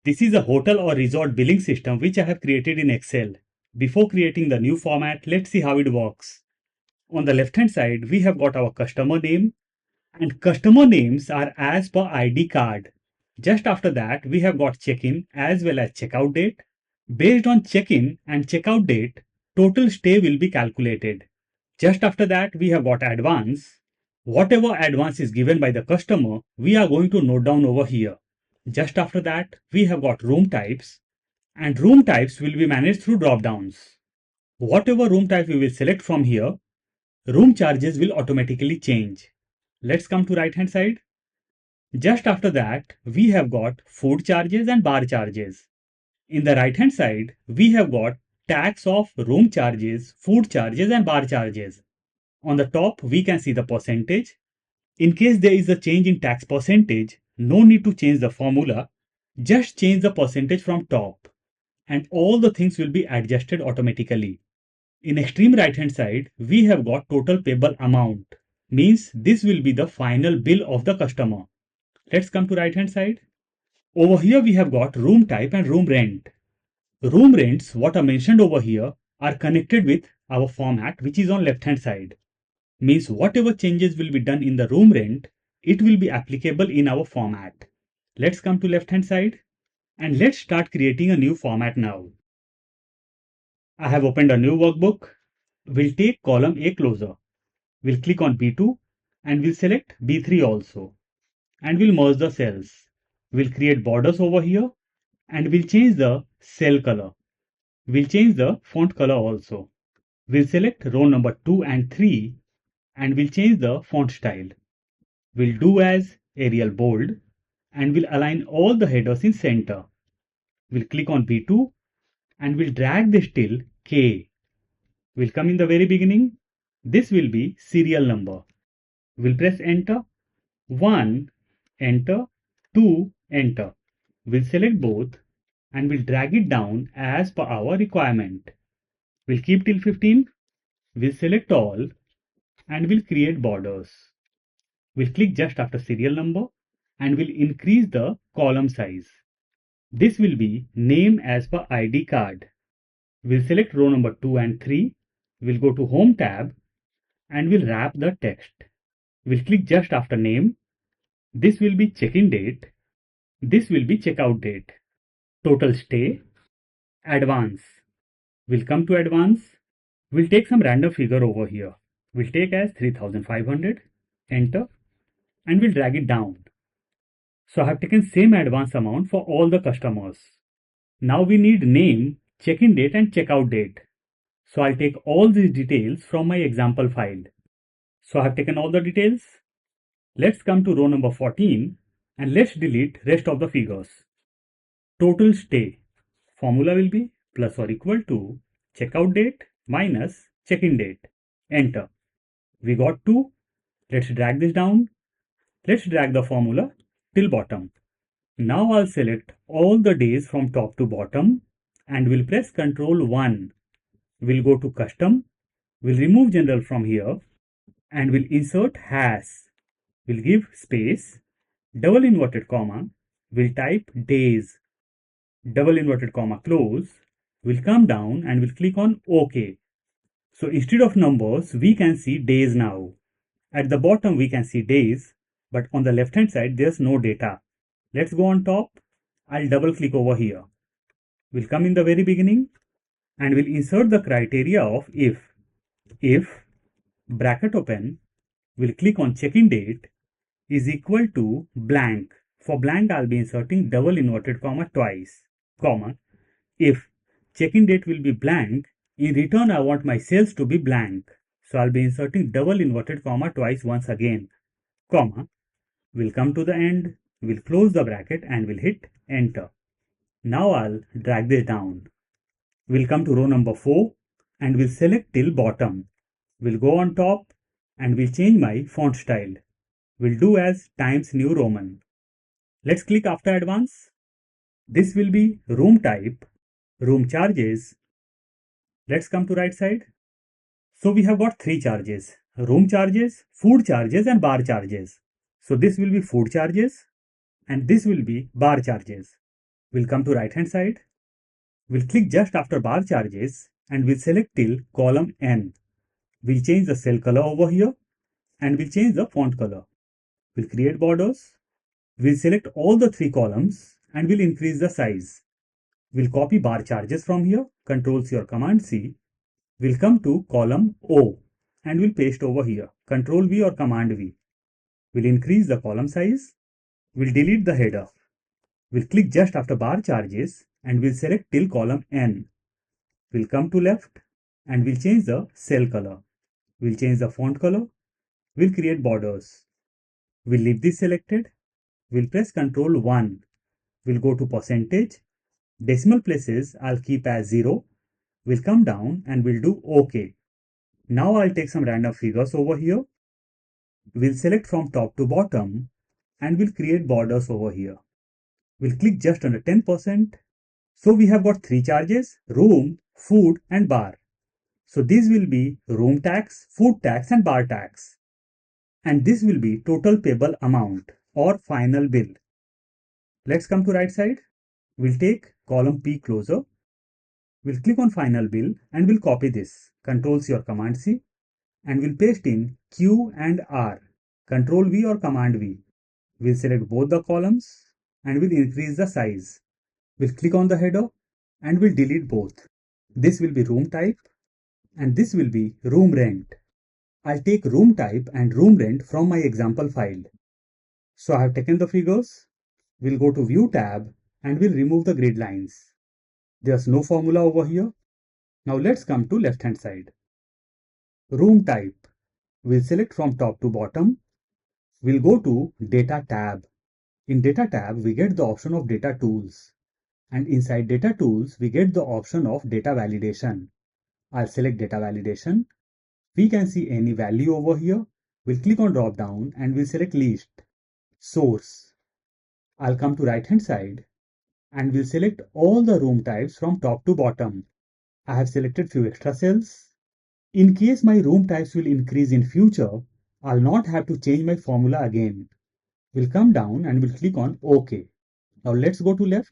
This is a hotel or resort billing system which I have created in Excel. Before creating the new format, let's see how it works. On the left hand side, we have got our customer name, and customer names are as per ID card. Just after that, we have got check-in as well as checkout date. Based on check-in and checkout date, total stay will be calculated. Just after that, we have got advance. Whatever advance is given by the customer, we are going to note down over here. Just after that, we have got room types, and room types will be managed through drop downs. Whatever room type we will select from here, room charges will automatically change. Let's come to right hand side. Just after that, we have got food charges and bar charges. In the right hand side, we have got tax of room charges, food charges and bar charges. On the top, we can see the percentage. In case there is a change in tax percentage, no need to change the formula. Just change the percentage from top and all the things will be adjusted automatically. In extreme right hand side, we have got total payable amount. Means this will be the final bill of the customer. Let's come to right hand side. Over here we have got room type and room rent. Room rents, what are mentioned over here, are connected with our format which is on left hand side. Means whatever changes will be done in the room rent, it will be applicable in our format. Let's come to left hand side and let's start creating a new format now. I have opened a new workbook. We'll take column A closer. We'll click on B2 and we'll select B3 also. And we'll merge the cells. We'll create borders over here and we'll change the cell color. We'll change the font color also. We'll select row number 2 and 3 and we'll change the font style. We'll do as Arial bold and we'll align all the headers in center. We'll click on B2 and we'll drag this till K. We'll come in the very beginning. This will be serial number. We'll press enter. 1, enter. 2, enter. We'll select both and we'll drag it down as per our requirement. We'll keep till 15. We'll select all and we'll create borders. We'll click just after serial number and we'll increase the column size. This will be name as per ID card. We'll select row number 2 and 3. We'll go to Home tab and we'll wrap the text. We'll click just after name. This will be check-in date. This will be checkout date. Total stay. Advance. We'll come to advance. We'll take some random figure over here. We'll take as 3,500. Enter. And we'll drag it down. So I have taken same advance amount for all the customers. Now we need name, check-in date and checkout date. So I'll take all these details from my example file. So I have taken all the details. Let's come to row number 14 and let's delete rest of the figures. Total stay. Formula will be plus or equal to checkout date minus check-in date. Enter. We got 2. Let's drag this down. Let's drag the formula till bottom. Now I'll select all the days from top to bottom and we'll press Ctrl 1. We'll go to custom. We'll remove general from here and we'll insert has. We'll give space, double inverted comma. We'll type days, double inverted comma close. We'll come down and we'll click on OK. So instead of numbers, we can see days now. At the bottom, we can see days, but on the left hand side, there's no data. Let's go on top. I'll double click over here. We'll come in the very beginning and we'll insert the criteria of if. If bracket open, we'll click on check-in date is equal to blank. For blank, I'll be inserting double inverted comma twice, comma. If check-in date will be blank, in return, I want my cells to be blank. So I'll be inserting double inverted comma twice once again, comma. We'll come to the end. We'll close the bracket and we'll hit enter. Now I'll drag this down. We'll come to row number 4 and we'll select till bottom. We'll go on top and we'll change my font style. We'll do as Times New Roman. Let's click after advance. This will be room type, room charges. Let's come to right side. So we have got 3 charges: room charges, food charges and bar charges. So this will be food charges and this will be bar charges. We'll come to right hand side. We'll click just after bar charges and we'll select till column N. We'll change the cell color over here and we'll change the font color. We'll create borders. We'll select all the three columns and we'll increase the size. We'll copy bar charges from here, Ctrl C or Command C. We'll come to column O and we'll paste over here, Ctrl V or Command V. We'll increase the column size. We'll delete the header. We'll click just after bar charges and we'll select till column N. We'll come to left and we'll change the cell color. We'll change the font color. We'll create borders. We'll leave this selected. We'll press Ctrl 1. We'll go to percentage. Decimal places I'll keep as 0. We'll come down and we'll do OK. Now I'll take some random figures over here. We'll select from top to bottom and we'll create borders over here. We'll click just under 10%. So we have got three charges: room, food and bar. So these will be room tax, food tax and bar tax. And this will be total payable amount or final bill. Let's come to right side. We'll take column P closer. We'll click on final bill and we'll copy this. Ctrl C or Command C and we'll paste in Q and R. Ctrl V or Command V. We'll select both the columns and we'll increase the size. We'll click on the header and we'll delete both. This will be room type and this will be room rent. I'll take room type and room rent from my example file. So I have taken the figures. We'll go to View tab and we'll remove the grid lines. There's no formula over here. Now let's come to left hand side. Room type. We'll select from top to bottom. We'll go to Data tab. In Data tab, we get the option of Data Tools. And inside Data Tools, we get the option of Data Validation. I'll select Data Validation. We can see any value over here. We'll click on drop down and we'll select List. Source. I'll come to right hand side and we'll select all the room types from top to bottom. I have selected few extra cells. In case my room types will increase in future, I'll not have to change my formula again. We'll come down and we'll click on OK. Now let's go to left.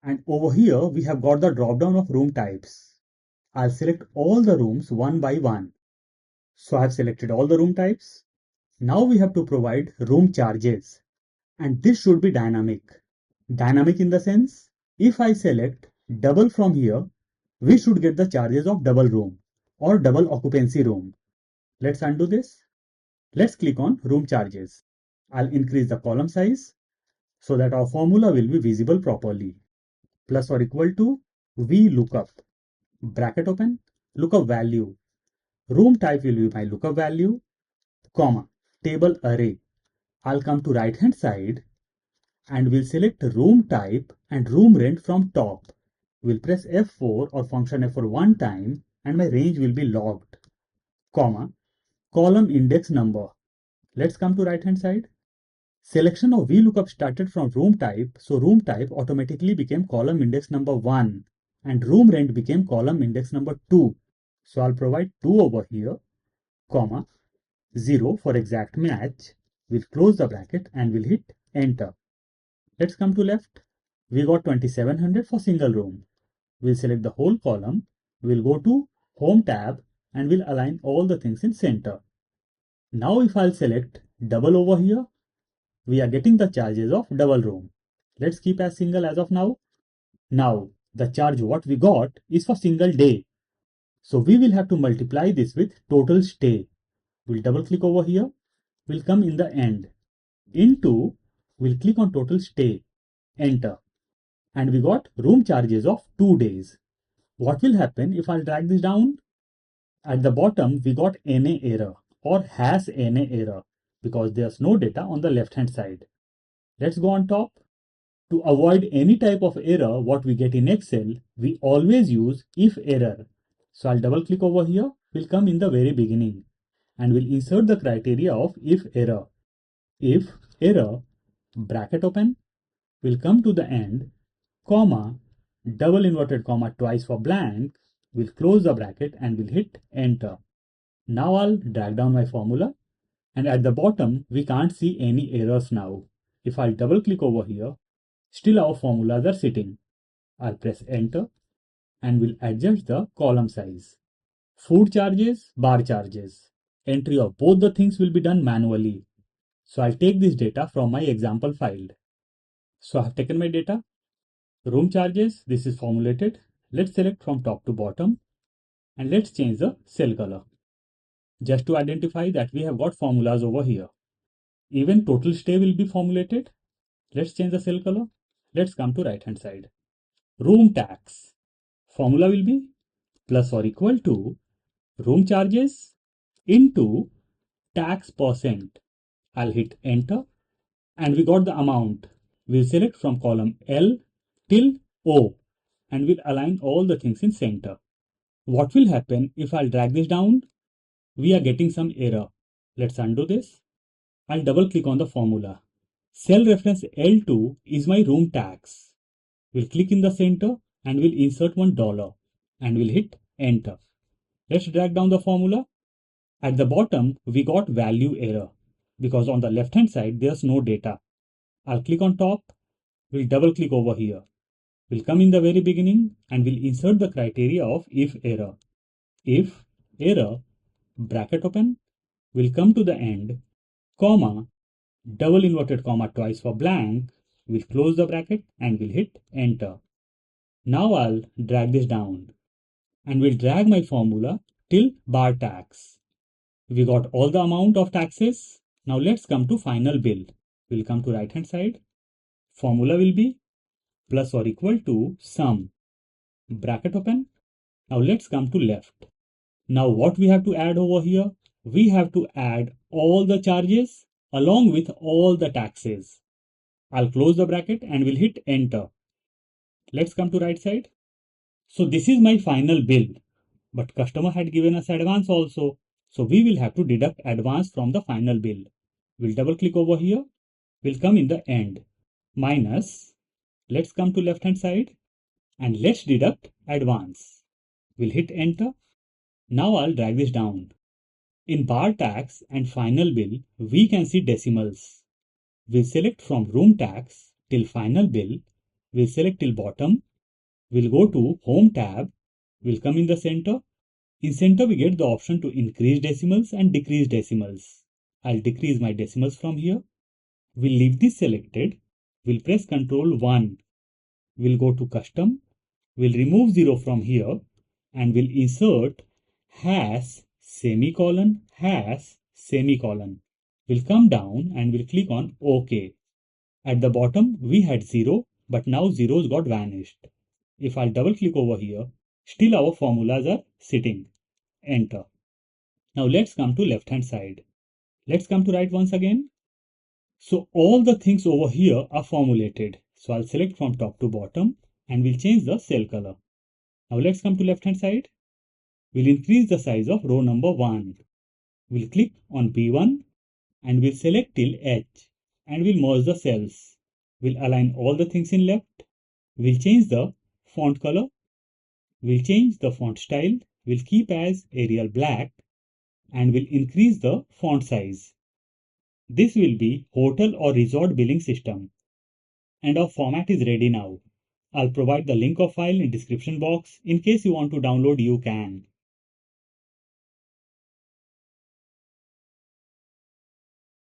And over here we have got the drop down of room types. I'll select all the rooms one by one. So I've selected all the room types. Now we have to provide room charges. And this should be dynamic. Dynamic in the sense, if I select double from here, we should get the charges of double room or double occupancy room. Let's undo this. Let's click on room charges. I'll increase the column size so that our formula will be visible properly. Plus or equal to VLOOKUP. Bracket open, lookup value. Room type will be my lookup value, comma, table array. I'll come to right hand side and we'll select room type and room rent from top. We'll press F4 or function F4 one time and my range will be logged, comma, column index number. Let's come to right hand side. Selection of VLOOKUP started from room type, so room type automatically became column index number 1 and room rent became column index number 2. So I'll provide 2 over here, comma, 0 for exact match. We'll close the bracket and we'll hit enter. Let's come to left. We got 2700 for single room. We'll select the whole column. We'll go to Home tab and we'll align all the things in center. Now if I'll select double over here, we are getting the charges of double room. Let's keep as single as of now. Now the charge what we got is for single day. So we will have to multiply this with total stay. We'll double click over here. We'll come in the end. Into, we'll click on total stay. Enter. And we got room charges of 2 days. What will happen if I'll drag this down? At the bottom, we got NA error or has NA error because there's no data on the left hand side. Let's go on top. To avoid any type of error what we get in Excel, we always use if error. So I'll double click over here. We'll come in the very beginning and we'll insert the criteria of if error. If error, bracket open, we'll come to the end, comma, double inverted comma twice for blank. We'll close the bracket and we'll hit enter. Now I'll drag down my formula and at the bottom we can't see any errors now. If I'll double click over here, Still our formulas are sitting. I'll press enter and will adjust the column size. Food charges, bar charges. Entry of both the things will be done manually. So I'll take this data from my example file. So I have taken my data. Room charges, this is formulated. Let's select from top to bottom and let's change the cell color. Just to identify that we have got formulas over here. Even total stay will be formulated. Let's change the cell color. Let's come to right hand side. Room tax. Formula will be plus or equal to room charges into tax percent. I'll hit enter and we got the amount. We'll select from column L till O and we'll align all the things in center. What will happen if I'll drag this down? We are getting some error. Let's undo this. I'll double click on the formula. Cell reference L2 is my room tax. We'll click in the center and we'll insert $1 and we'll hit enter. Let's drag down the formula. At the bottom, we got value error because on the left hand side, there's no data. I'll click on top. We'll double click over here. We'll come in the very beginning and we'll insert the criteria of if error. If error, bracket open, we'll come to the end, comma, double inverted comma twice for blank. We'll close the bracket and we'll hit enter. Now I'll drag this down and we'll drag my formula till bar tax. We got all the amount of taxes. Now let's come to final bill. We'll come to right hand side. Formula will be plus or equal to sum. Bracket open. Now let's come to left. Now what we have to add over here? We have to add all the charges along with all the taxes. I'll close the bracket and we'll hit enter. Let's come to right side. So this is my final bill, but customer had given us advance also. So we will have to deduct advance from the final bill. We'll double click over here. We'll come in the end. Minus. Let's come to left hand side and let's deduct advance. We'll hit enter. Now I'll drag this down. In bar tax and final bill, we can see decimals. We'll select from room tax till final bill. We'll select till bottom. We'll go to home tab. We'll come in the center. In center, we get the option to increase decimals and decrease decimals. I'll decrease my decimals from here. We'll leave this selected. We'll press Ctrl 1. We'll go to custom. We'll remove 0 from here and we'll insert hash semicolon hash semicolon. We'll come down and we'll click on OK. At the bottom, we had 0, but now zeros got vanished. If I'll double click over here, still our formulas are sitting. Enter. Now let's come to left hand side. Let's come to right once again. So all the things over here are formulated. So I'll select from top to bottom and we'll change the cell color. Now let's come to left hand side. We'll increase the size of row number 1. We'll click on B1 and we'll select till H and we'll merge the cells. We'll align all the things in left. We'll change the font color. We'll change the font style. We'll keep as Arial Black and we'll increase the font size. This will be hotel or resort billing system. And our format is ready now. I'll provide the link of file in description box. In case you want to download, you can.